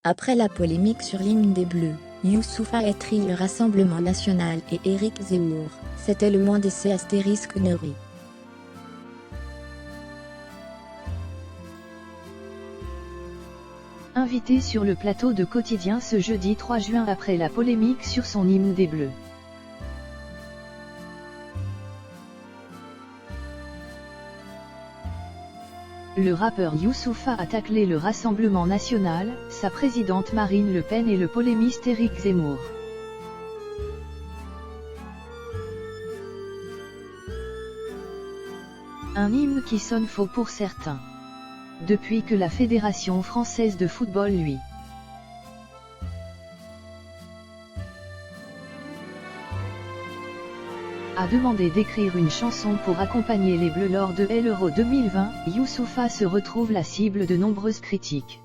Après la polémique sur l'hymne des Bleus, Youssoupha écrit le Rassemblement National et Éric Zemmour, c'était le moins d'essais astérisque Neuri. Invité sur le plateau de Quotidien ce jeudi 3 juin après la polémique sur son hymne des Bleus. Le rappeur Youssoupha a taclé le Rassemblement National, sa présidente Marine Le Pen et le polémiste Éric Zemmour. Un hymne qui sonne faux pour certains. Depuis que la Fédération française de football lui a demandé d'écrire une chanson pour accompagner les Bleus lors de l'Euro 2020, Youssoupha se retrouve la cible de nombreuses critiques.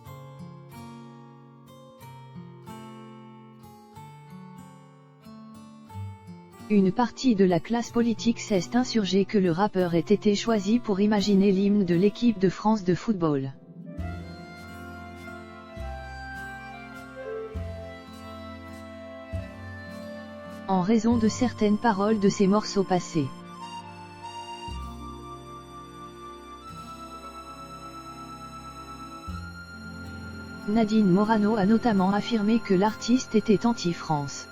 Une partie de la classe politique s'est insurgée que le rappeur ait été choisi pour imaginer l'hymne de l'équipe de France de football. En raison de certaines paroles de ses morceaux passés. Nadine Morano a notamment affirmé que l'artiste était anti-France.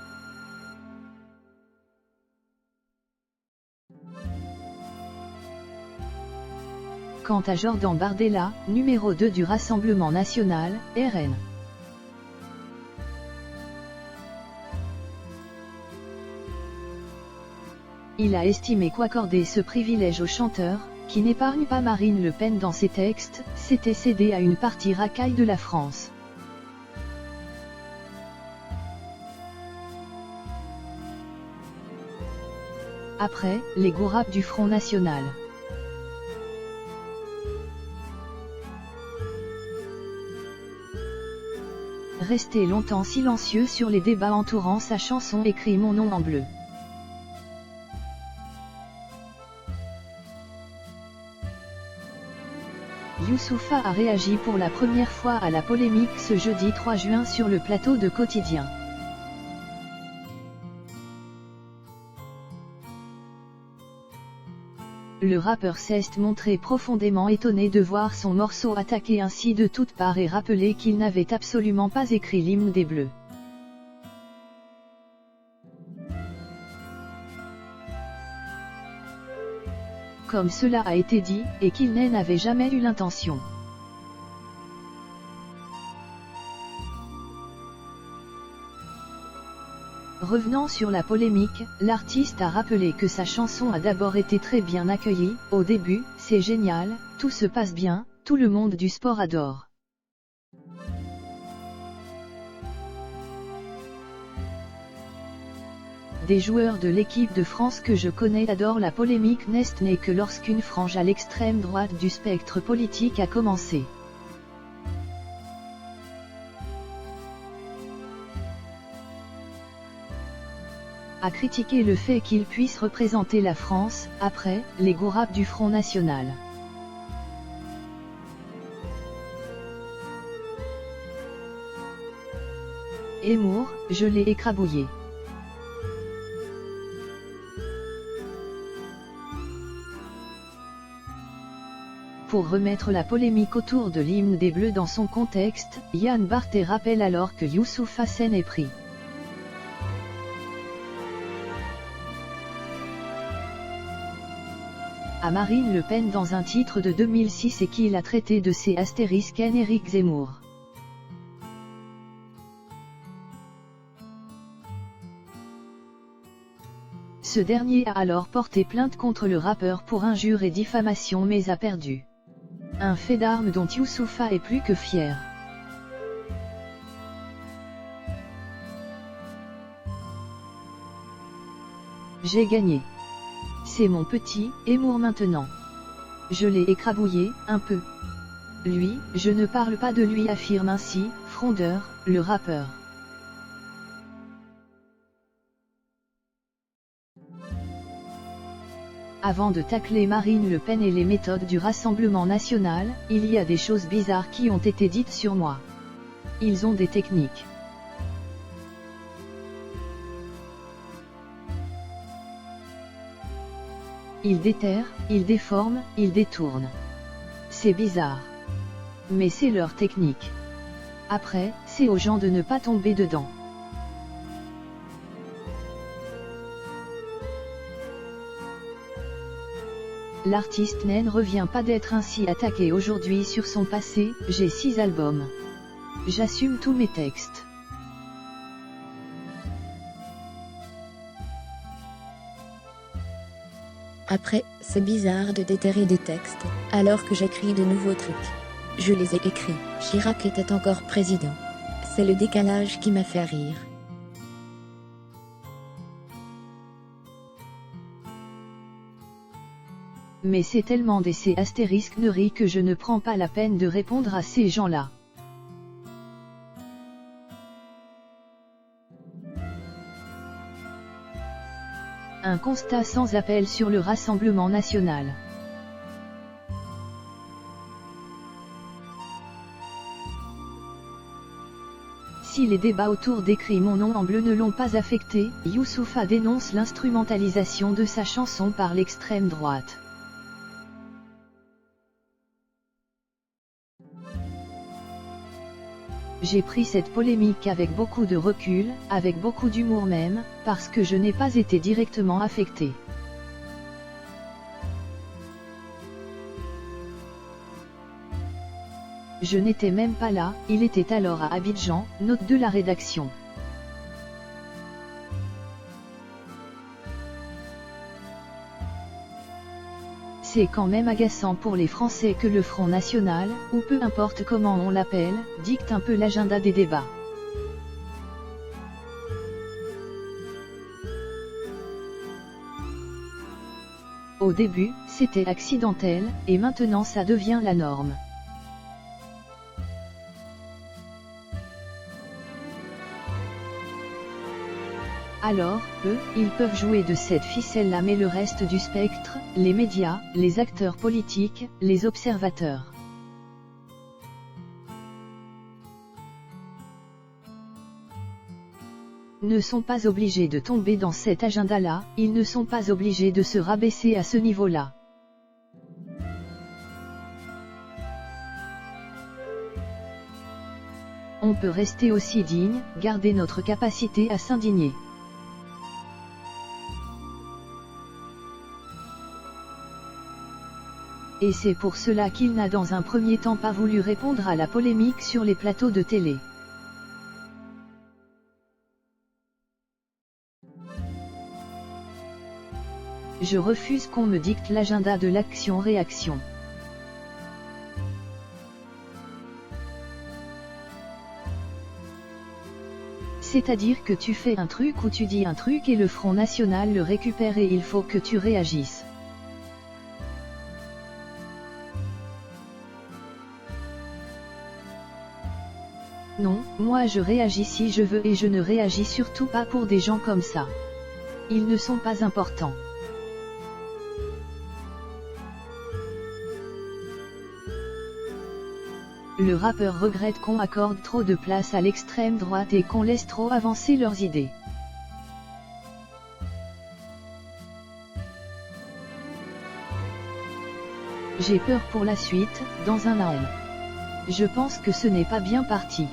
Quant à Jordan Bardella, numéro 2 du Rassemblement National, RN. Il a estimé qu'accorder ce privilège au chanteur, qui n'épargne pas Marine Le Pen dans ses textes, c'était céder à une partie racaille de la France. Après, les gourapes du Front National. Resté longtemps silencieux sur les débats entourant sa chanson Écris mon nom en bleu. Youssoupha a réagi pour la première fois à la polémique ce jeudi 3 juin sur le plateau de Quotidien. Le rappeur s'est montré profondément étonné de voir son morceau attaqué ainsi de toutes parts et rappelé qu'il n'avait absolument pas écrit l'hymne des Bleus. Comme cela a été dit, et qu'il n'en avait jamais eu l'intention. Revenant sur la polémique, l'artiste a rappelé que sa chanson a d'abord été très bien accueillie. Au début, c'est génial, tout se passe bien, tout le monde du sport adore. Des joueurs de l'équipe de France que je connais adorent la polémique n'est que lorsqu'une frange à l'extrême droite du spectre politique a commencé. A critiqué le fait qu'il puisse représenter la France, après, les gourapes du Front National. Zemmour, je l'ai écrabouillé. Pour remettre la polémique autour de l'hymne des Bleus dans son contexte, Yann Barthé rappelle alors que Youssoupha s'en est pris à Marine Le Pen dans un titre de 2006 et qu'il a traité de ses astérisques Éric Zemmour. Ce dernier a alors porté plainte contre le rappeur pour injure et diffamation mais a perdu. Un fait d'armes dont Youssoupha est plus que fier. J'ai gagné. C'est mon petit Zemmour maintenant. Je l'ai écrabouillé, un peu. Lui, je ne parle pas de lui, affirme ainsi, Frondeur, le rappeur. Avant de tacler Marine Le Pen et les méthodes du Rassemblement National, il y a des choses bizarres qui ont été dites sur moi. Ils ont des techniques. Ils déterrent, ils déforment, ils détournent. C'est bizarre. Mais c'est leur technique. Après, c'est aux gens de ne pas tomber dedans. L'artiste ne revient pas d'être ainsi attaqué aujourd'hui sur son passé. J'ai 6 albums. J'assume tous mes textes. Après, c'est bizarre de déterrer des textes, alors que j'écris de nouveaux trucs. Je les ai écrits, Chirac était encore président. C'est le décalage qui m'a fait rire. Mais c'est tellement des C***neries que je ne prends pas la peine de répondre à ces gens-là. Un constat sans appel sur le Rassemblement national. Si les débats autour d'Écris mon nom en bleu ne l'ont pas affecté, Youssoupha dénonce l'instrumentalisation de sa chanson par l'extrême droite. J'ai pris cette polémique avec beaucoup de recul, avec beaucoup d'humour même, parce que je n'ai pas été directement affecté. Je n'étais même pas là, il était alors à Abidjan, note de la rédaction. C'est quand même agaçant pour les Français que le Front National, ou peu importe comment on l'appelle, dicte un peu l'agenda des débats. Au début, c'était accidentel, et maintenant ça devient la norme. Alors, eux, ils peuvent jouer de cette ficelle-là, mais le reste du spectre, les médias, les acteurs politiques, les observateurs, ne sont pas obligés de tomber dans cet agenda-là, ils ne sont pas obligés de se rabaisser à ce niveau-là. On peut rester aussi digne, garder notre capacité à s'indigner. Et c'est pour cela qu'il n'a dans un premier temps pas voulu répondre à la polémique sur les plateaux de télé. Je refuse qu'on me dicte l'agenda de l'action-réaction. C'est-à-dire que tu fais un truc ou tu dis un truc et le Front National le récupère et il faut que tu réagisses. Non, moi je réagis si je veux et je ne réagis surtout pas pour des gens comme ça. Ils ne sont pas importants. Le rappeur regrette qu'on accorde trop de place à l'extrême droite et qu'on laisse trop avancer leurs idées. J'ai peur pour la suite, dans un an. Je pense que ce n'est pas bien parti.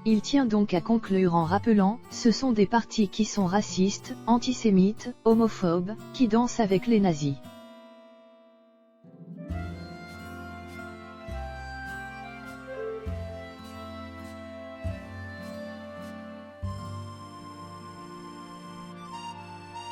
Il tient donc à conclure en rappelant, ce sont des partis qui sont racistes, antisémites, homophobes, qui dansent avec les nazis.